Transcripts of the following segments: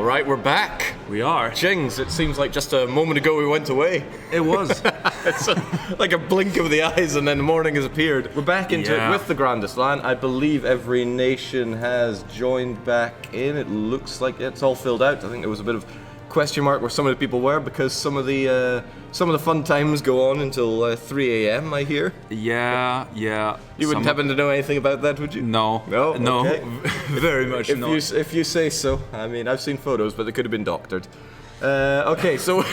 All right, we're back. We are. Jings, it seems like just a moment ago we went away. It was. It's like a blink of the eyes and then the morning has appeared. We're back into it with the Grandest LAN. I believe every nation has joined back in. It looks like it's all filled out. I think there was a bit of question mark where some of the people were because some of the fun times go on until 3 a.m. I hear. Yeah. You wouldn't happen to know anything about that, would you? No. Okay. Very much not. If you say so. I mean, I've seen photos, but they could have been doctored. Okay, so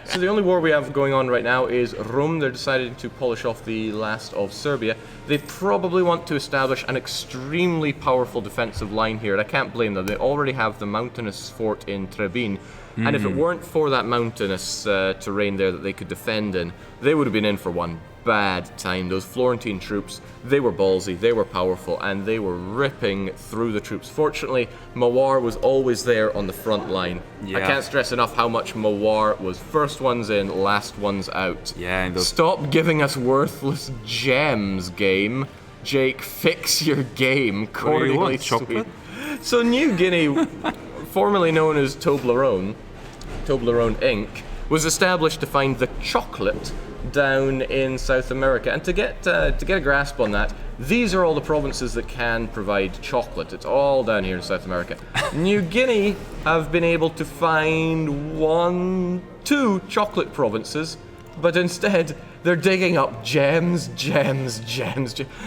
so the only war we have going on right now is Rome. They're deciding to polish off the last of Serbia. They probably want to establish an extremely powerful defensive line here, and I can't blame them. They already have the mountainous fort in Trebin, and if it weren't for that mountainous terrain there that they could defend in, they would have been in for one bad time. Those Florentine troops, they were ballsy, they were powerful, and they were ripping through the troops. Fortunately, Mawar was always there on the front line. Yeah. I can't stress enough how much Mawar was first ones in, last ones out. Yeah, and Stop giving us worthless gems, game. Jake, fix your game. What do you want, chocolate? So New Guinea, formerly known as Toblerone Inc., was established to find the chocolate down in South America, and to get a grasp on that, these are all the provinces that can provide chocolate. It's all down here in South America. New Guinea have been able to find 2 chocolate provinces, but instead they're digging up gems.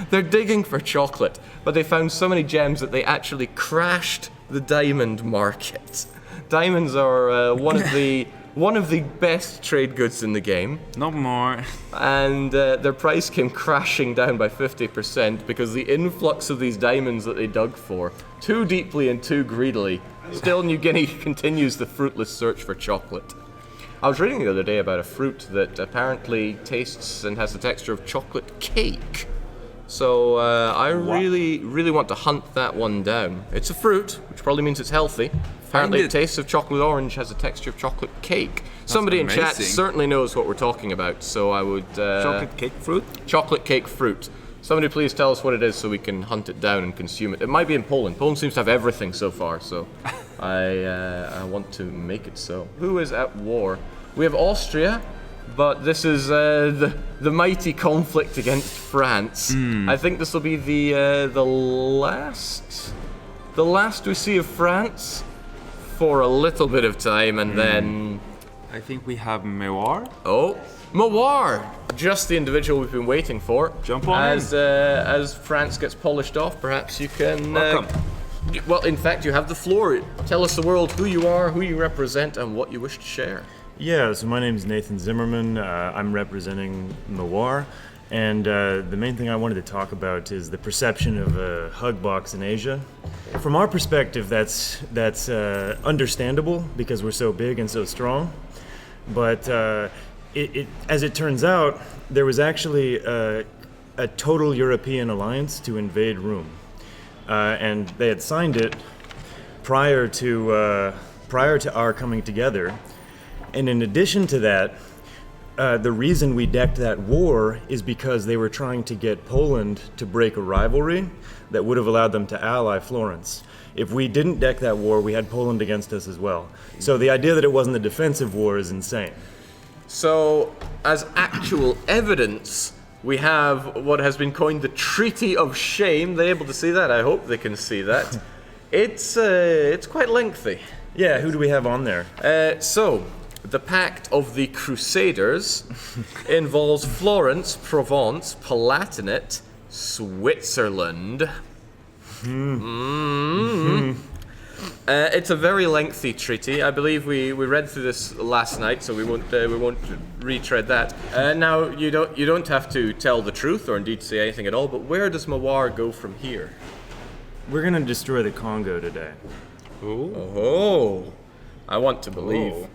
They're digging for chocolate, but they found so many gems that they actually crashed the diamond market. Diamonds are one of the best trade goods in the game. No more. And their price came crashing down by 50% because the influx of these diamonds that they dug for, too deeply and too greedily. Still, New Guinea continues the fruitless search for chocolate. I was reading the other day about a fruit that apparently tastes and has the texture of chocolate cake. So I really want to hunt that one down. It's a fruit, which probably means it's healthy. Apparently it tastes of chocolate orange, has a texture of chocolate cake. Somebody in chat certainly knows what we're talking about, so I would... chocolate cake fruit? Chocolate cake fruit. Somebody please tell us what it is so we can hunt it down and consume it. It might be in Poland. Poland seems to have everything so far, so I want to make it so. Who is at war? We have Austria, but this is the mighty conflict against France. I think this will be the last we see of France for a little bit of time, and then I think we have Mawar. Oh, Mawar! Just the individual we've been waiting for. Jump on as France gets polished off, perhaps you can. Welcome. Well, in fact, you have the floor. Tell us the world who you are, who you represent, and what you wish to share. Yeah, so my name is Nathan Zimmerman. I'm representing Mawar, and the main thing I wanted to talk about is the perception of a hug box in Asia. From our perspective, that's understandable because we're so big and so strong. But as it turns out, there was actually a total European alliance to invade Rome, and they had signed it prior to our coming together. And in addition to that, the reason we decked that war is because they were trying to get Poland to break a rivalry that would have allowed them to ally Florence. If we didn't deck that war, we had Poland against us as well. So the idea that it wasn't a defensive war is insane. So, as actual evidence, we have what has been coined the Treaty of Shame. They're able to see that? I hope they can see that. It's quite lengthy. Yeah, who do we have on there? So, the Pact of the Crusaders involves Florence, Provence, Palatinate, Switzerland. It's a very lengthy treaty. I believe we read through this last night, so we won't retread that. Now you don't have to tell the truth or indeed say anything at all. But where does Mawar go from here? We're gonna destroy the Congo today. Oh, I want to believe.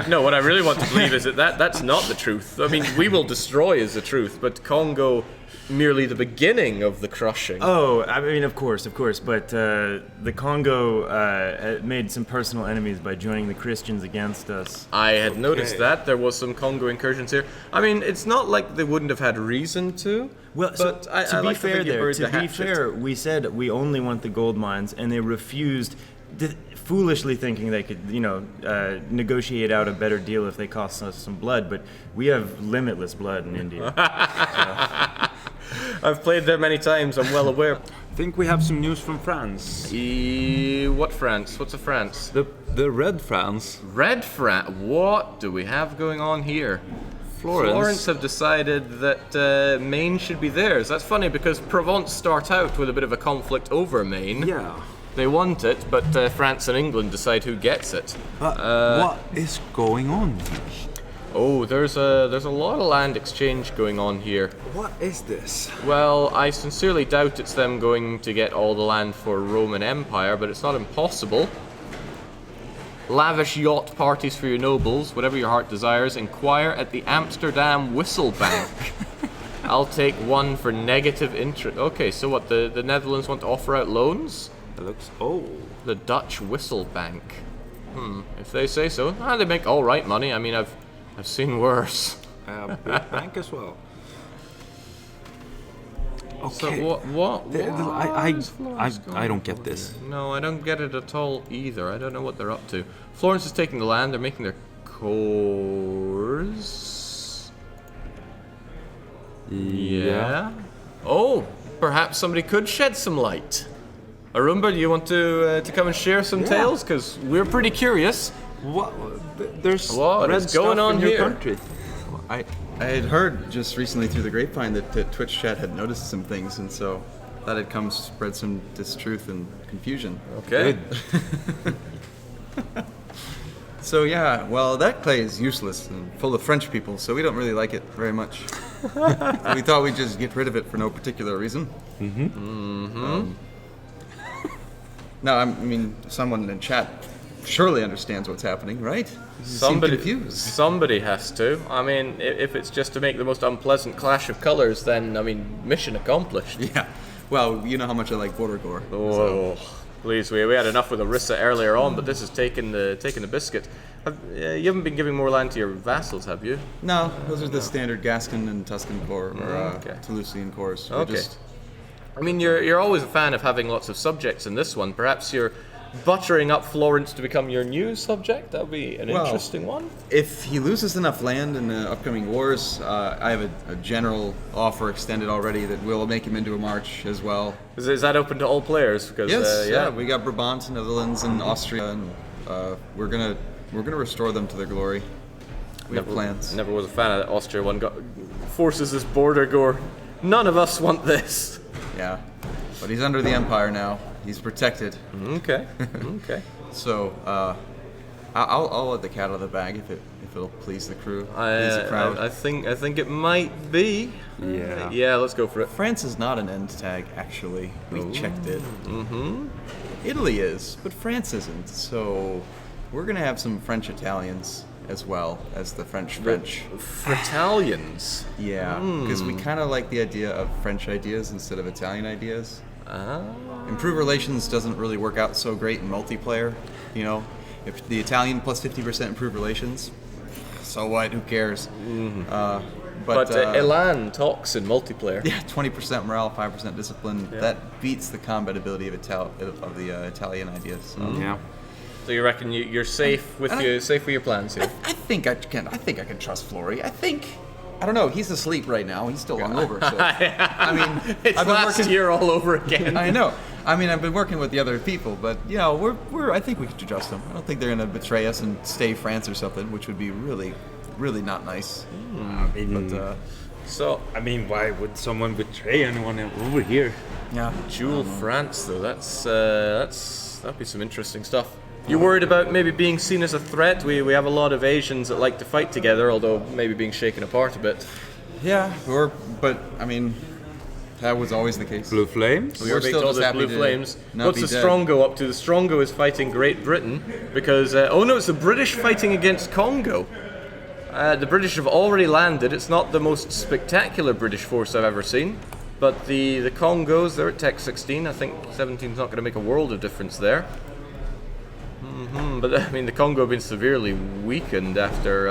No, what I really want to believe is that's not the truth. I mean, we will destroy is the truth, but Congo merely the beginning of the crushing. Oh, I mean, of course, but the Congo made some personal enemies by joining the Christians against us. I had noticed that. There was some Congo incursions here. I mean, it's not like they wouldn't have had reason to. Well, but to be fair, we said we only want the gold mines, and they refused foolishly thinking they could, negotiate out a better deal if they cost us some blood. But we have limitless blood in India. I've played there many times, I'm well aware. I think we have some news from France. What France? What's a France? The Red France. Red France? What do we have going on here? Florence have decided that Maine should be theirs. That's funny because Provence start out with a bit of a conflict over Maine. Yeah. They want it, but France and England decide who gets it. But what is going on here? Oh, there's a lot of land exchange going on here. What is this? Well, I sincerely doubt it's them going to get all the land for Roman Empire, but it's not impossible. Lavish yacht parties for your nobles, whatever your heart desires. Inquire at the Amsterdam Whistle Bank. I'll take one for negative interest. Okay, so what, the Netherlands want to offer out loans? It looks... The Dutch Whistle Bank. If they say so. They make all right money. I mean, I've seen worse. Big bank as well. Okay. So what I don't get this. No, I don't get it at all either. I don't know what they're up to. Florence is taking the land. They're making their cores. Yeah. Oh, perhaps somebody could shed some light. Arumba, do you want to come and share some tales? Because we're pretty curious. What? There's What red is going stuff on in your here? country. I had heard just recently through the grapevine that Twitch chat had noticed some things, and so that had come spread some distruth and confusion. Okay. So yeah, well, that clay is useless and full of French people, so we don't really like it very much. So we thought we'd just get rid of it for no particular reason. No, I mean, someone in chat surely understands what's happening, right? You seem confused. Somebody has to. I mean, if it's just to make the most unpleasant clash of colors, then, I mean, mission accomplished. Yeah. Well, you know how much I like border gore. Oh, please, we had enough with Orissa earlier on, but this is taking the biscuit. You haven't been giving more land to your vassals, have you? No, those are the standard Gascon and Tuscan core, or Okay. Toulousian cores. We're Okay. just- I mean, you're always a fan of having lots of subjects in this one. Perhaps you're buttering up Florence to become your new subject. That would be an interesting one. If he loses enough land in the upcoming wars, I have a general offer extended already that will make him into a march as well. Is that open to all players? Because Yes, yeah, we got Brabant, Netherlands, and Austria, and we're gonna restore them to their glory. We have plans. Never was a fan of that Austria one. Forces this border gore. None of us want this. Yeah, but he's under the Empire now. He's protected. Okay. Okay. So I'll let the cat out of the bag if it'll please the crew, please the crowd. I think it might be. Yeah. Yeah. Let's go for it. France is not an end tag, actually. We checked it. Italy is, but France isn't. So we're gonna have some French Italians as well as the French. Italians. Yeah, because we kind of like the idea of French ideas instead of Italian ideas. Improved relations doesn't really work out so great in multiplayer. You know, if the Italian plus 50% improved relations, so what? Who cares? But Elan talks in multiplayer. Yeah, 20% morale, 5% discipline. Yeah. That beats the combat ability of the Italian ideas. So. Yeah. So you reckon you're safe with your plans here? I think I can trust Flory. I don't know. He's asleep right now. He's still hungover. So, I mean, It's I've been last working. year all over again. I know. I mean, I've been working with the other people, but you know, I think we can trust them. I don't think they're gonna betray us and stay France or something, which would be really, really not nice. But So I mean, why would someone betray anyone over here? yeah, dual France though, that'd be some interesting stuff. You worried about maybe being seen as a threat? We have a lot of Asians that like to fight together, although maybe being shaken apart a bit. yeah. But I mean, that was always the case. Blue flames? We We're were being still told just there's happy Blue to Flames. not What's be the dead. Strongo up to? The Strongo is fighting Great Britain because it's the British fighting against Congo. The British have already landed. It's not the most spectacular British force I've ever seen, but the Congos, they're at Tech 16. I think 17's not going to make a world of difference there. But I mean, the Congo have been severely weakened after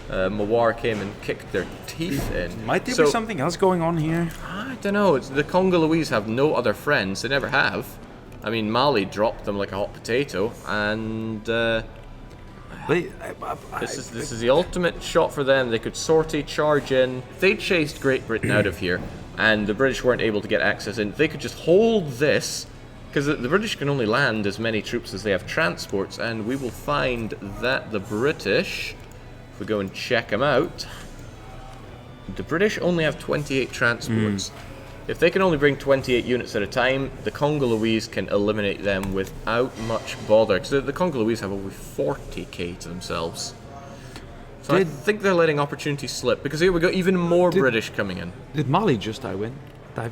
Mawar came and kicked their teeth in. Might there be something else going on here? I don't know. The Congolese have no other friends. They never have. I mean, Mali dropped them like a hot potato, and this is the ultimate shot for them. They could sortie, charge in. If they chased Great Britain out of here, and the British weren't able to get access in, they could just hold this, because the British can only land as many troops as they have transports, and we will find that the British, if we go and check them out, the British only have 28 transports. If they can only bring 28 units at a time, the Congolese can eliminate them without much bother. Because the Congolese have over 40k to themselves. So I think they're letting opportunities slip. Because here we got even more British coming in. Did Mali just dive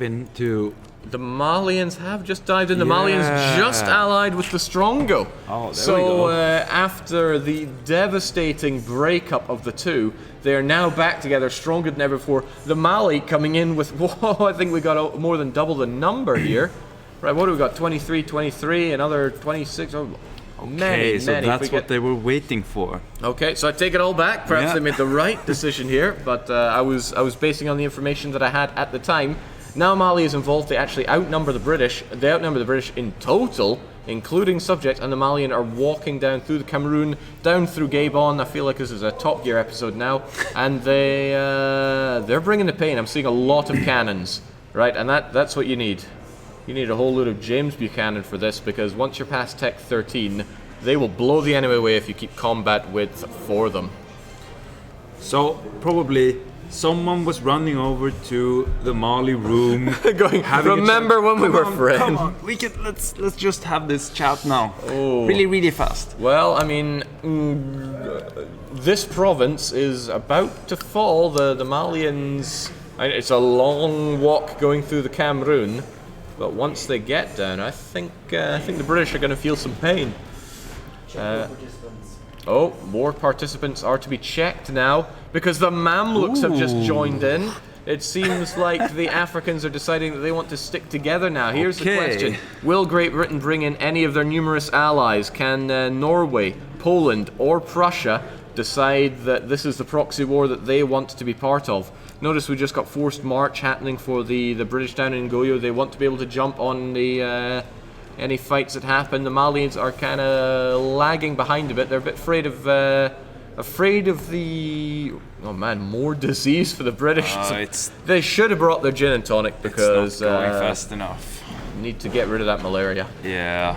into... The Malians have just dived in. The Malians just allied with the Strongo. Oh, there we so go. After the devastating breakup of the two, they are now back together, stronger than ever before. The Mali coming in with, whoa, I think we got more than double the number here. Right, what do we got? 23, another 26. Oh, Okay, so that's what they were waiting for. Okay, so I take it all back. Perhaps they made the right decision here, but I was basing on the information that I had at the time. Now Mali is involved. They actually outnumber the British. They outnumber the British in total, including subject, and the Malian are walking down through the Cameroon, down through Gabon. I feel like this is a Top Gear episode now, and they're bringing the pain. I'm seeing a lot of cannons, right? And that's what you need. You need a whole load of James Buchanan for this, because once you're past Tech 13, they will blow the enemy away if you keep combat width for them. So probably someone was running over to the Mali room, going, remember when we were friends? Come on, let's just have this chat now. Oh. Really fast. Well, I mean, this province is about to fall. The Malians. It's a long walk going through the Cameroon, but once they get down, I think the British are going to feel some pain. More participants are to be checked now, because the Mamluks have just joined in. It seems like the Africans are deciding that they want to stick together now. Here's the question. Will Great Britain bring in any of their numerous allies? Can Norway, Poland, or Prussia decide that this is the proxy war that they want to be part of? Notice we just got forced march happening for the British down in Goyo. They want to be able to jump on the any fights that happen. The Malians are kind of lagging behind a bit. They're a bit afraid of the more disease for the British. They should have brought their gin and tonic, because it's not going fast enough. Need to get rid of that malaria. Yeah.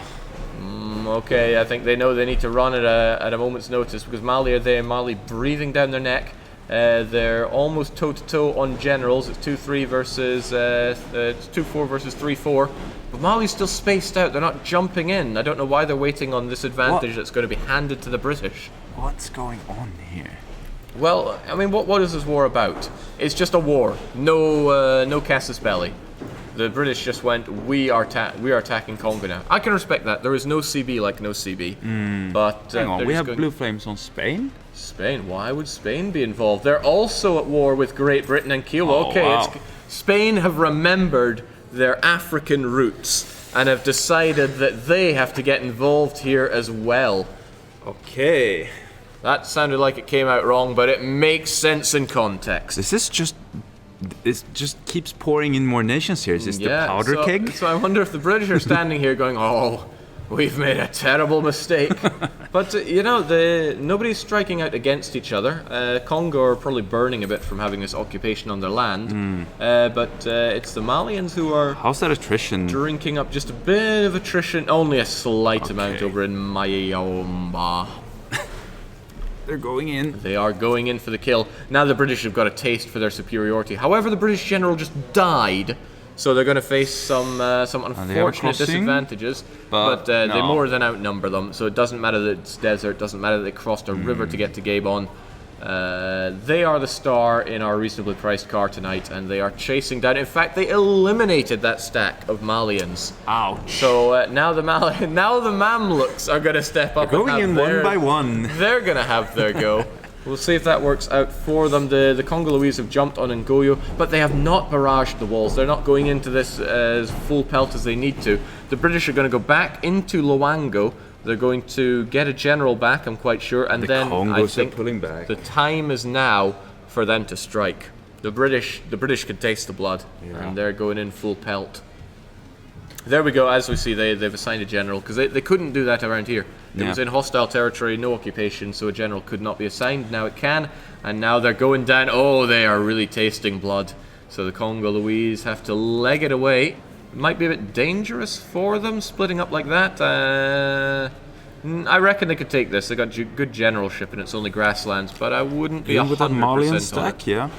Okay, I think they know they need to run at a moment's notice, because Mali are there. Mali breathing down their neck. They're almost toe-to-toe on generals. It's 2-3 versus... it's 2-4 versus 3-4. But Mali's still spaced out. They're not jumping in. I don't know why they're waiting on this advantage that's going to be handed to the British. What's going on here? Well, I mean, what is this war about? It's just a war. No casus belli. The British just went, we are attacking Congo now. I can respect that. There is no CB like no CB. But hang on, we have blue flames on Spain? Spain? Why would Spain be involved? They're also at war with Great Britain and Kiev. Spain have remembered their African roots and have decided that they have to get involved here as well. Okay. That sounded like it came out wrong, but it makes sense in context. It just keeps pouring in more nations here. Is this the powder keg? So I wonder if the British are standing here going, oh, we've made a terrible mistake. But, nobody's striking out against each other. Congo are probably burning a bit from having this occupation on their land. But it's the Malians who are... How's that attrition? Drinking up just a bit of attrition. Only a slight amount over in Mayomba. They're going in. They are going in for the kill. Now the British have got a taste for their superiority. However, the British general just died, so they're going to face some unfortunate disadvantages. But they more than outnumber them, so it doesn't matter that it's desert, doesn't matter that they crossed a river to get to Gabon. They are the star in our reasonably priced car tonight, and they are chasing down. In fact, they eliminated that stack of Malians. Ouch. So now the Mamluks are going to step up. They're going in one by one. They're going to have their go. We'll see if that works out for them. The Congolese have jumped on Ngoyo, but they have not barraged the walls. They're not going into this as full pelt as they need to. The British are going to go back into Luango. They're going to get a general back, I'm quite sure, and then I think pulling back. The time is now for them to strike. The British can taste the blood, and they're going in full pelt. There we go. As we see, they've assigned a general, because they couldn't do that around here. It was in hostile territory, no occupation, so a general could not be assigned. Now it can, and now they're going down. Oh, they are really tasting blood. So the Congolese have to leg it away. It might be a bit dangerous for them, splitting up like that. I reckon they could take this. They got good generalship, and it's only grasslands, but I wouldn't be 100% with that Malian on stack, it. yeah.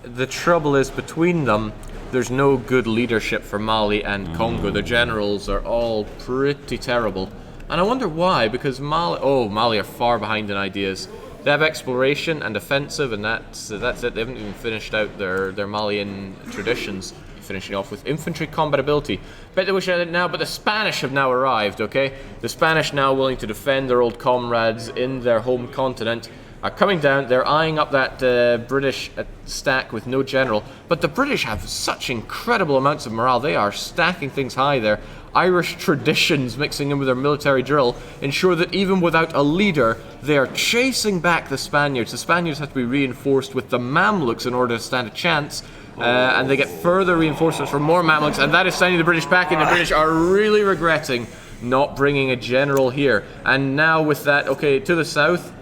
The trouble is, between them, there's no good leadership for Mali and Congo. The generals are all pretty terrible. And I wonder why, because Mali are far behind in ideas. They have exploration and offensive, and that's it. They haven't even finished out their Malian traditions. Finishing off with infantry combatability. Bet they wish I did now, but the Spanish have now arrived, okay? The Spanish, now willing to defend their old comrades in their home continent, are coming down. They're eyeing up that British stack with no general. But the British have such incredible amounts of morale. They are stacking things high there. Irish traditions mixing in with their military drill ensure that even without a leader, they are chasing back the Spaniards. The Spaniards have to be reinforced with the Mamluks in order to stand a chance. And they get further reinforcements from more Mamluks, and that is sending the British back, and the British are really regretting not bringing a general here. And now with that, okay, to the south,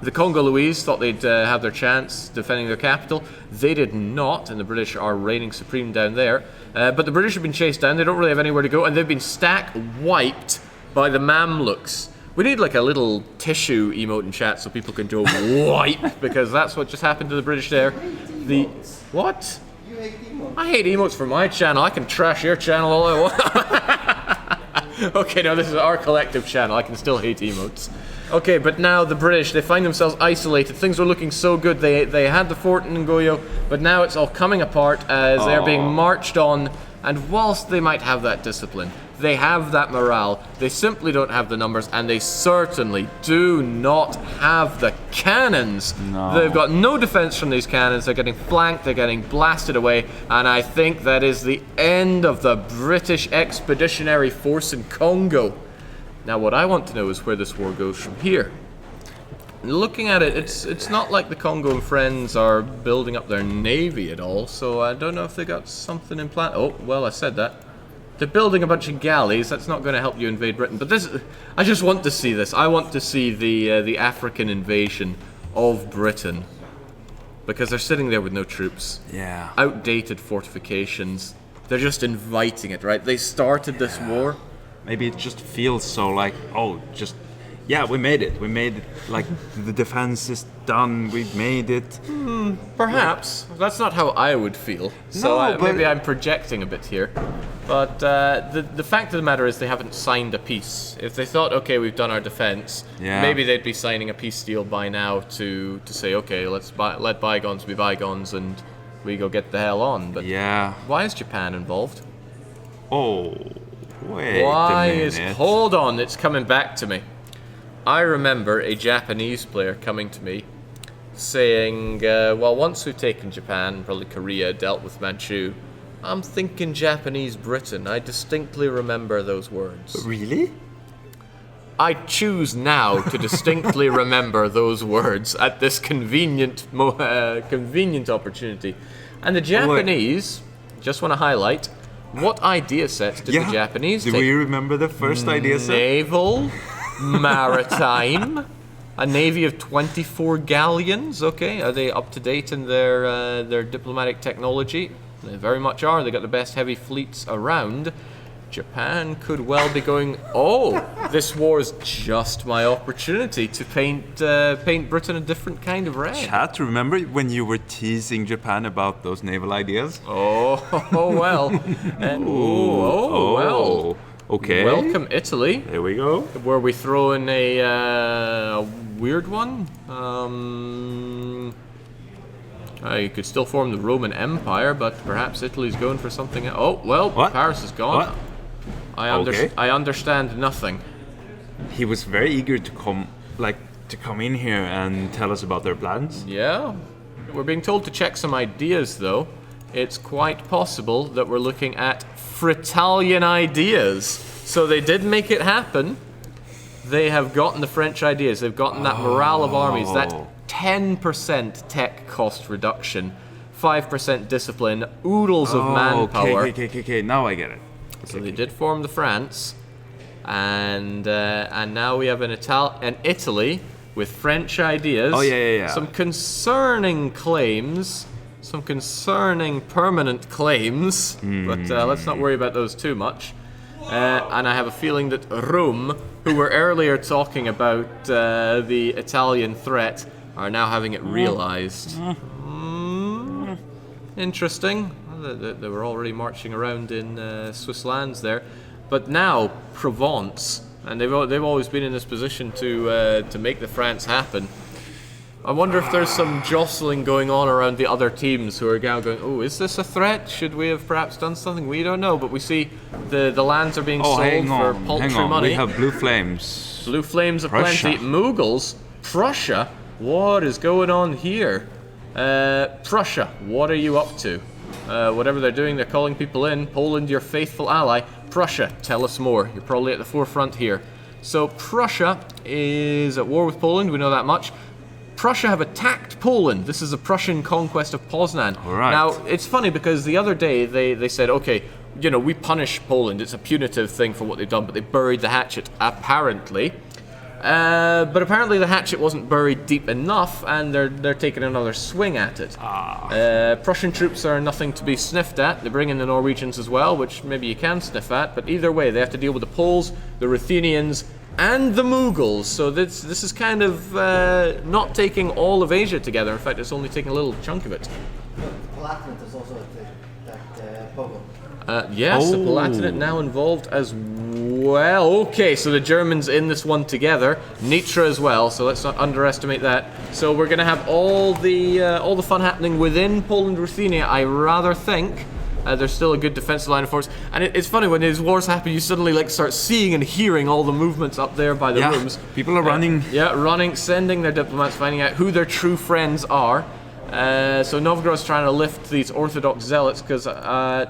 the Congolese thought they'd have their chance defending their capital. They did not, and the British are reigning supreme down there. But the British have been chased down. They don't really have anywhere to go, and they've been stack wiped by the Mamluks. We need like a little tissue emote in chat so people can do a wipe, because that's what just happened to the British there. What? You hate emotes. I hate emotes for my channel. I can trash your channel all I want. Okay, no, this is our collective channel. I can still hate emotes. Okay, but now the British, they find themselves isolated. Things were looking so good. They had the fort in Ngoyo, but now it's all coming apart as they're being marched on. And whilst they might have that discipline, they have that morale, they simply don't have the numbers, and they certainly do not have the cannons. No. They've got no defense from these cannons. They're getting flanked, they're getting blasted away, and I think that is the end of the British Expeditionary Force in Congo. Now what I want to know is where this war goes from here. Looking at it, it's not like the Congo and friends are building up their navy at all, so I don't know if they got something in plan. Oh, well, I said that. They're building a bunch of galleys. That's not going to help you invade Britain. But this, I just want to see this. I want to see the African invasion of Britain, because they're sitting there with no troops. Yeah. Outdated fortifications. They're just inviting it, right? They started this war. Maybe it just feels so like, yeah, we made it. We made it. Like, the defense is done. We made it. Perhaps. That's not how I would feel. So No, but- maybe I'm projecting a bit here. But the fact of the matter is they haven't signed a peace. If they thought, okay, we've done our defense, Yeah. maybe they'd be signing a peace deal by now to say, okay, let bygones be bygones and we go get the hell on. But Yeah. why is Japan involved? Oh, wait Why a is... minute. Hold on, it's coming back to me. I remember a Japanese player coming to me saying, well, once we've taken Japan, probably Korea, dealt with Manchu, I'm thinking Japanese Britain. I distinctly remember those words. Really? I choose now to distinctly remember those words at this convenient opportunity. And the Japanese, just want to highlight, what idea sets did the Japanese Do take? we remember the first idea set? Naval, maritime, a navy of 24 galleons. Okay, are they up to date in their diplomatic technology? They very much are. They got the best heavy fleets around. Japan could well be going, oh, this war is just my opportunity to paint Britain a different kind of red. Chat, remember when you were teasing Japan about those naval ideas? Oh well. Well. Okay. Welcome, Italy. There we go. Were we throwing a weird one? You could still form the Roman Empire, but perhaps Italy's going for something else. Oh, well, What? Paris is gone. What? I understand nothing. He was very eager to come in here and tell us about their plans. Yeah. We're being told to check some ideas, though. It's quite possible that we're looking at Fritalian ideas. So they did make it happen. They have gotten the French ideas. They've gotten that morale of armies, that 10% tech cost reduction, 5% discipline, oodles of manpower. Okay, now I get it. So they did form the France, and now we have an Italy with French ideas. Oh, yeah. Some concerning claims, some concerning permanent claims, but let's not worry about those too much. And I have a feeling that Rome, who were earlier talking about the Italian threat, are now having it realized. Interesting. They were already marching around in Swiss lands there, but now Provence, and they've always been in this position to make the France happen. I wonder if there's some jostling going on around the other teams who are now going, oh, is this a threat? Should we have perhaps done something? We don't know, but we see the lands are being sold for paltry money. We have blue flames. Blue flames of Prussia. plenty. Mughals, Prussia, what is going on here? Prussia, what are you up to? Whatever they're doing, they're calling people in. Poland, your faithful ally. Prussia, tell us more. You're probably at the forefront here. So Prussia is at war with Poland, we know that much. Prussia have attacked Poland. This is a Prussian conquest of Poznan. All right. Now, it's funny because the other day they said, okay, you know, we punish Poland. It's a punitive thing for what they've done, but they buried the hatchet, apparently. But apparently the hatchet wasn't buried deep enough, and they're taking another swing at it. Prussian troops are nothing to be sniffed at. They bring in the Norwegians as well, which maybe you can sniff at, but either way, they have to deal with the Poles, the Ruthenians, and the Mughals. So this is kind of not taking all of Asia together. In fact, it's only taking a little chunk of it. The Palatinate is also that Pogo. Yes, the Palatinate now involved as well. Okay, so the Germans in this one together. Nitra as well, so let's not underestimate that. So we're going to have all the fun happening within Poland, Ruthenia, I rather think. There's still a good defensive line of force. And it's funny, when these wars happen, you suddenly start seeing and hearing all the movements up there by the rooms. People are running. Running, sending their diplomats, finding out who their true friends are. So Novgorod's trying to lift these Orthodox zealots, because I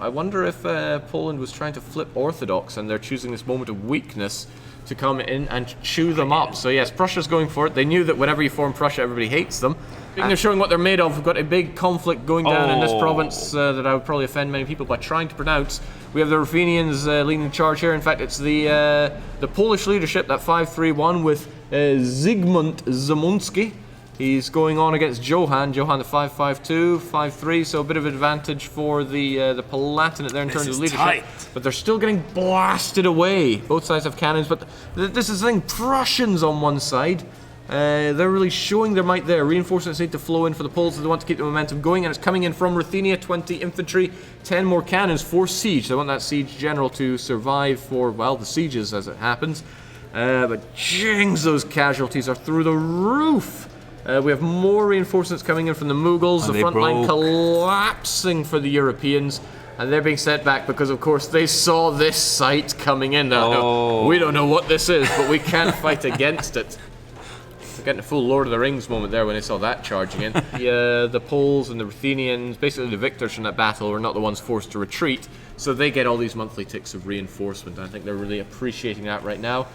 wonder if Poland was trying to flip Orthodox, and they're choosing this moment of weakness to come in and chew them up. So yes, Prussia's going for it. They knew that whenever you form Prussia, everybody hates them. They're showing what they're made of. We've got a big conflict going down in this province that I would probably offend many people by trying to pronounce. We have the Ruthenians leading the charge here. In fact, it's the Polish leadership, that 531 with Zygmunt Zamunski. He's going on against Johann the 552, 5-3, so a bit of advantage for the Palatinate there in terms of leadership. Tight. But they're still getting blasted away. Both sides have cannons, but this is the thing, Prussians on one side. They're really showing their might there. Reinforcements need to flow in for the Poles. They want to keep the momentum going, and it's coming in from Ruthenia. 20 infantry, 10 more cannons for siege. They want that siege general to survive for, well, the sieges as it happens. But jings, those casualties are through the roof. We have more reinforcements coming in from the Mughals. The front line collapsing for the Europeans. And they're being set back because, of course, they saw this sight coming in. We don't know what this is, but we can't fight against it. We're getting a full Lord of the Rings moment there when they saw that charging in. The Poles and the Ruthenians, basically the victors from that battle, were not the ones forced to retreat. So they get all these monthly ticks of reinforcement. I think they're really appreciating that right now.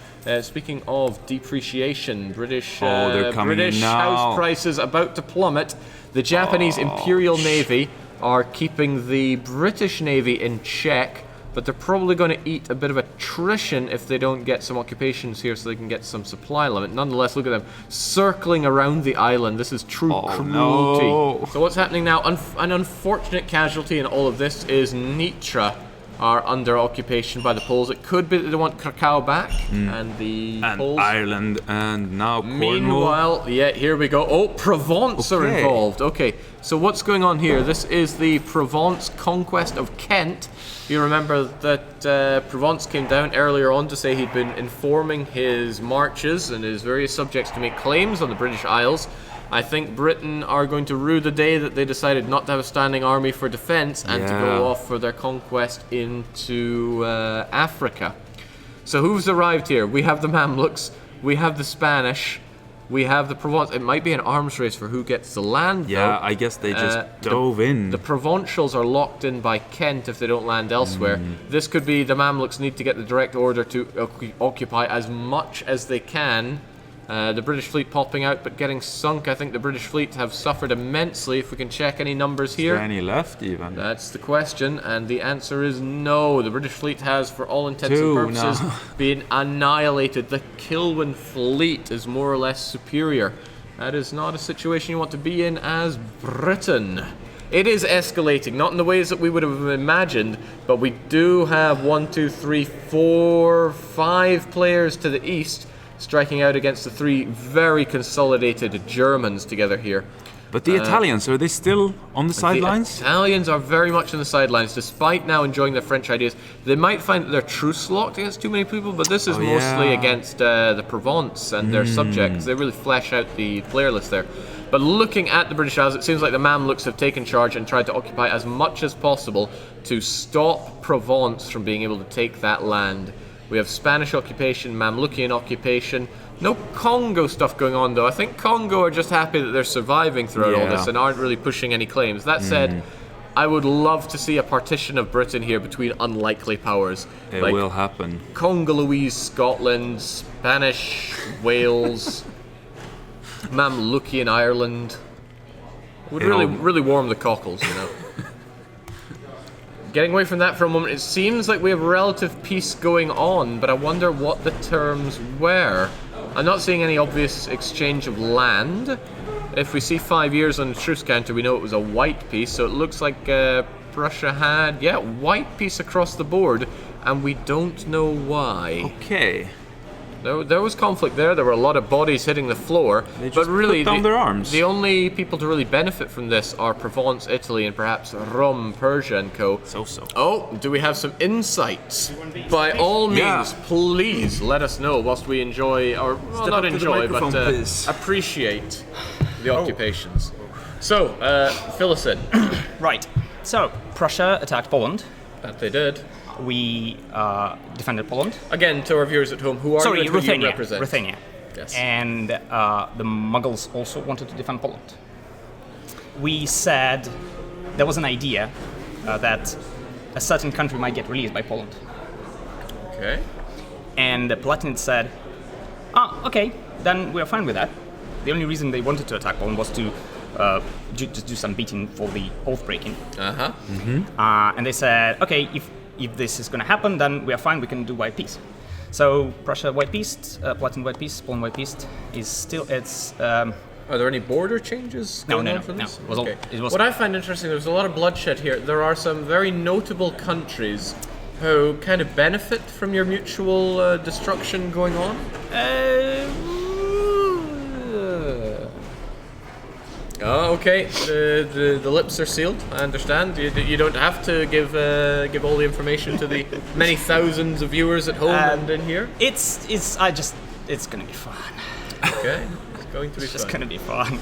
Speaking of depreciation, British house prices about to plummet. The Japanese Imperial Navy are keeping the British Navy in check, but they're probably going to eat a bit of attrition if they don't get some occupations here so they can get some supply limit. Nonetheless, look at them circling around the island. This is true cruelty. No. So what's happening now? An unfortunate casualty in all of this is Nitra are under occupation by the Poles. It could be that they want Krakow back, and the Poles... Ireland, and now Cornwall. Meanwhile, here we go. Oh, Provence are involved. Okay, so what's going on here? This is the Provence conquest of Kent. You remember that Provence came down earlier on to say he'd been informing his marches and his various subjects to make claims on the British Isles. I think Britain are going to rue the day that they decided not to have a standing army for defense and to go off for their conquest into Africa. So who's arrived here? We have the Mamluks, we have the Spanish, we have the Provence. It might be an arms race for who gets the land, though. Yeah, I guess they just dove in. The Provincials are locked in by Kent if they don't land elsewhere. This could be the Mamluks need to get the direct order to occupy as much as they can The British fleet popping out but getting sunk. I think the British fleet have suffered immensely. If we can check any numbers here. Is there any left even? That's the question, and the answer is no. The British fleet has, for all intents and purposes, been annihilated. The Kilwin fleet is more or less superior. That is not a situation you want to be in as Britain. It is escalating, not in the ways that we would have imagined, but we do have 1, 2, 3, 4, 5 players to the east striking out against the 3 very consolidated Germans together here. But the Italians, are they still on the sidelines? The Italians are very much on the sidelines, despite now enjoying their French ideas. They might find that they're truce locked against too many people, but this is mostly against the Provence and their subjects. They really flesh out the player list there. But looking at the British Isles, it seems like the Mamluks have taken charge and tried to occupy as much as possible to stop Provence from being able to take that land. We have Spanish occupation, Mamlukian occupation. No Congo stuff going on, though. I think Congo are just happy that they're surviving throughout all this and aren't really pushing any claims. That said, I would love to see a partition of Britain here between unlikely powers. It will happen. Congolese Scotland, Spanish Wales, Mamlukian Ireland. Would really warm the cockles, you know. Getting away from that for a moment, it seems like we have relative peace going on, but I wonder what the terms were. I'm not seeing any obvious exchange of land. If we see 5 years on the truce counter, we know it was a white peace, so it looks like Prussia had, white peace across the board, and we don't know why. Okay. There was conflict there. There were a lot of bodies hitting the floor. They just but really, put down their arms. The only people to really benefit from this are Provence, Italy, and perhaps Rome, Persia, and co. So. Oh, do we have some insights? By all means, please let us know whilst we enjoy, or well, not enjoy, but appreciate the occupations. So, fill us in. Right. So, Prussia attacked Poland. That they did. We defended Poland. Again, to our viewers at home, who are you and who you represent? Ruthenia. Yes. And the Muggles also wanted to defend Poland. We said there was an idea that a certain country might get released by Poland. Okay. And the Palatinates said, okay, then we're fine with that. The only reason they wanted to attack Poland was to just do some beating for the oath-breaking. And they said, okay, if this is going to happen, then we are fine, we can do white peace. So Prussia white peace, Palatinate white peace, Poland white peace is still, Are there any border changes going on for this? No. What I find interesting, there's a lot of bloodshed here. There are some very notable countries who kind of benefit from your mutual destruction going on. Oh, okay. The lips are sealed. I understand. You don't have to give all the information to the many thousands of viewers at home and in here. It's gonna be fun. Okay, it's going to be It's just gonna be fun.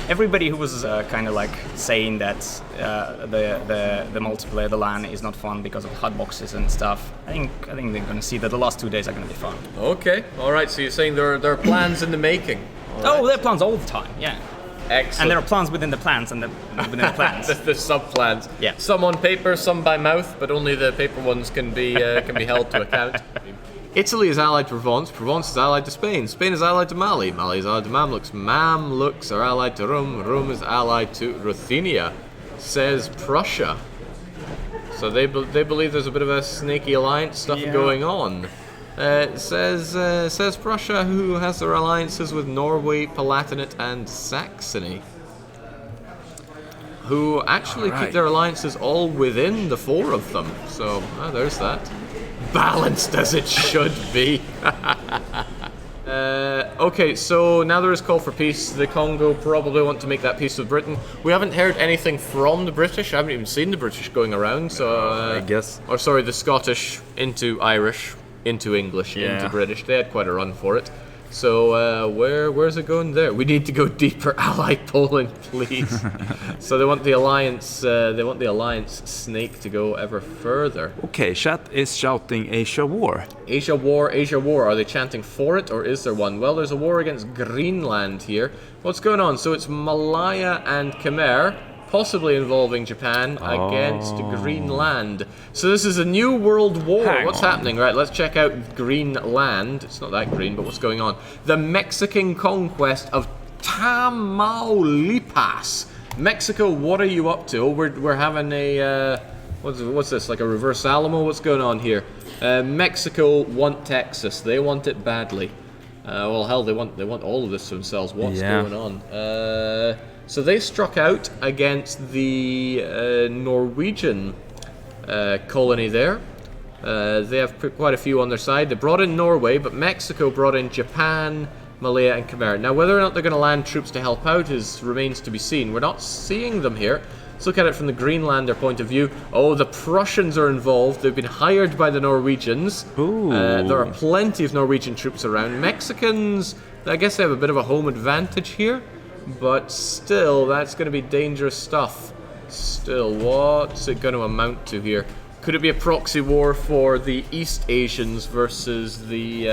Everybody who was kind of like saying that the multiplayer, the LAN is not fun because of HUD boxes and stuff. I think they're gonna see that the last 2 days are gonna be fun. Okay, all right. So you're saying there are plans in the making. Oh, there are plans all the time. Yeah. Excellent. And there are plans within the plans and within the plans. the sub-plans. Yeah. Some on paper, some by mouth, but only the paper ones can be held to account. Italy is allied to Provence. Provence is allied to Spain. Spain is allied to Mali. Mali is allied to Mamluks. Mamluks are allied to Rome. Rome is allied to Ruthenia, says Prussia. So they believe there's a bit of a snaky alliance stuff going on. Says Prussia, who has their alliances with Norway, Palatinate, and Saxony, who actually keep their alliances all within the 4 of them. So there's that. Balanced as it should be. Okay, so now there is call for peace. The Congo probably want to make that peace with Britain. We haven't heard anything from the British. I haven't even seen the British going around. So I guess. Or sorry, the Scottish into Irish, into English, into British. They had quite a run for it. So where's it going there? We need to go deeper. Allied Poland, please. So they want the alliance. They want the alliance snake to go ever further. Okay, chat is shouting Asia War. Asia War, Asia War. Are they chanting for it, or is there one? Well, there's a war against Greenland here. What's going on? So it's Malaya and Khmer possibly involving Japan against Greenland. So this is a new world war. What's happening? Right, let's check out Greenland. It's not that green, but what's going on? The Mexican conquest of Tamaulipas. Mexico, what are you up to? Oh, we're having a what's this? Like a reverse Alamo? What's going on here? Mexico want Texas. They want it badly. Well, hell, they want all of this to themselves. What's going on? So they struck out against the Norwegian colony there. They have put quite a few on their side. They brought in Norway, but Mexico brought in Japan, Malaya, and Khmer. Now, whether or not they're going to land troops to help out remains to be seen. We're not seeing them here. Let's look at it from the Greenlander point of view. Oh, the Prussians are involved. They've been hired by the Norwegians. There are plenty of Norwegian troops around. Mexicans, I guess they have a bit of a home advantage here, but still, that's going to be dangerous stuff. Still, what's it going to amount to here? Could it be a proxy war for the East Asians versus the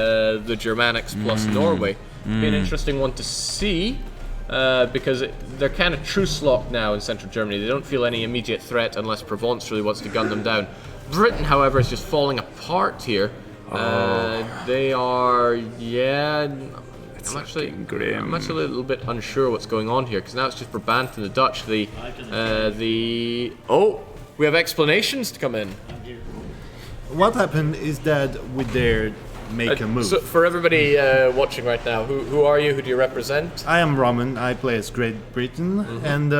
Germanics plus Norway? Be an interesting one to see. Because they're kind of truce-locked now in central Germany. They don't feel any immediate threat unless Provence really wants to gun them down. Britain, however, is just falling apart here. They are, I'm actually a little bit unsure what's going on here, because now it's just Brabant and the Dutch. We have explanations to come in. What happened is that we dared make a move. So for everybody watching right now, who are you? Who do you represent? I am Roman. I play as Great Britain, and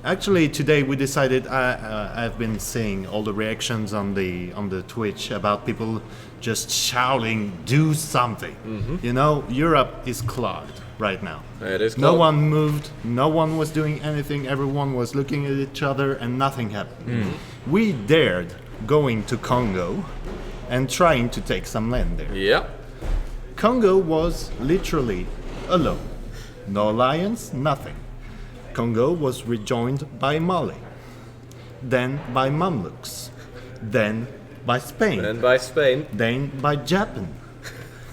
actually today we decided. I've been seeing all the reactions on the Twitch about people just shouting, "Do something!" You know, Europe is clogged right now. It is clogged. No one moved. No one was doing anything. Everyone was looking at each other, and nothing happened. We dared going to Congo and trying to take some land there. Yeah. Congo was literally alone. No alliance, nothing. Congo was rejoined by Mali, then by Mamluks, then by Spain, then by Japan,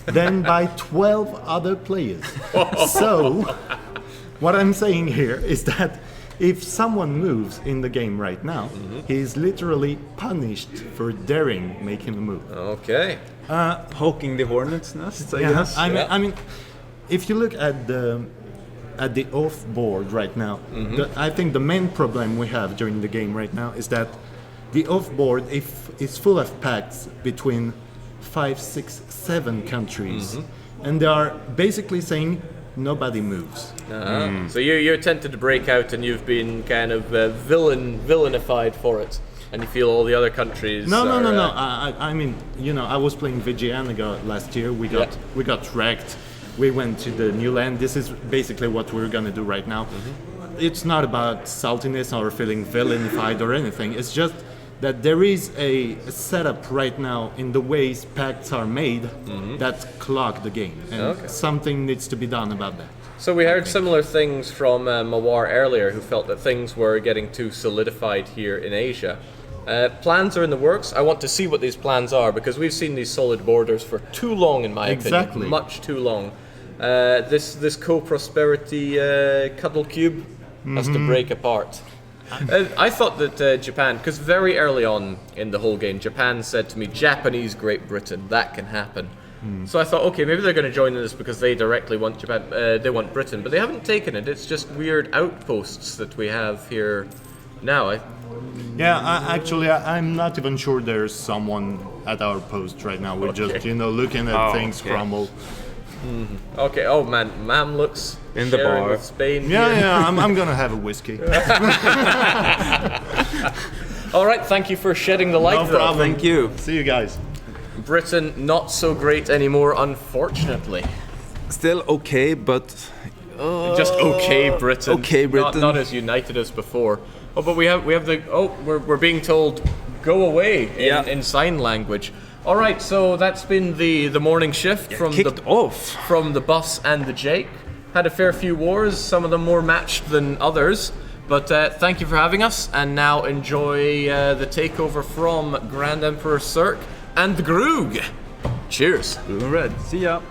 then by 12 other players. So, what I'm saying here is that if someone moves in the game right now, he's literally punished for daring making a move. Okay. Poking the hornet's nest, I guess. I mean, if you look at the off board right now, I think the main problem we have during the game right now is that the off board is full of pacts between 5, 6, 7 countries, and they are basically saying nobody moves. So you're tempted to break out, and you've been kind of villainified for it, and you feel all the other countries. No. I mean, you know, I was playing Vigianaga last year. We got wrecked. We went to the new land. This is basically what we're gonna do right now. It's not about saltiness or feeling villainified or anything. It's just that there is a setup right now in the ways pacts are made that clog the game, and something needs to be done about that. So we heard similar things from Mawar earlier, who felt that things were getting too solidified here in Asia. Plans are in the works. I want to see what these plans are, because we've seen these solid borders for too long, in my opinion. Much too long. This co-prosperity cuddle cube has to break apart. I thought that Japan, because very early on in the whole game, Japan said to me, Japanese Great Britain, that can happen. So I thought, okay, maybe they're going to join in this because they directly want Japan, they want Britain, but they haven't taken it. It's just weird outposts that we have here now. I'm not even sure there's someone at our post right now. We're just, looking at things crumble. Okay, oh man, Mamluks in the bar with Spain. I'm gonna have a whiskey. All right, thank you for shedding the light. No problem. Thank you. See you guys. Britain not so great anymore, unfortunately. Still okay, but just okay, Britain. Okay, Britain. Not as united as before. Oh, but we have we're being told go away in sign language. All right, so that's been the morning shift from the Bus and the Jake. Had a fair few wars, some of them more matched than others. But thank you for having us, and now enjoy the takeover from Grand Emperor Cirque and the Groog. Cheers. Blue and red. See ya.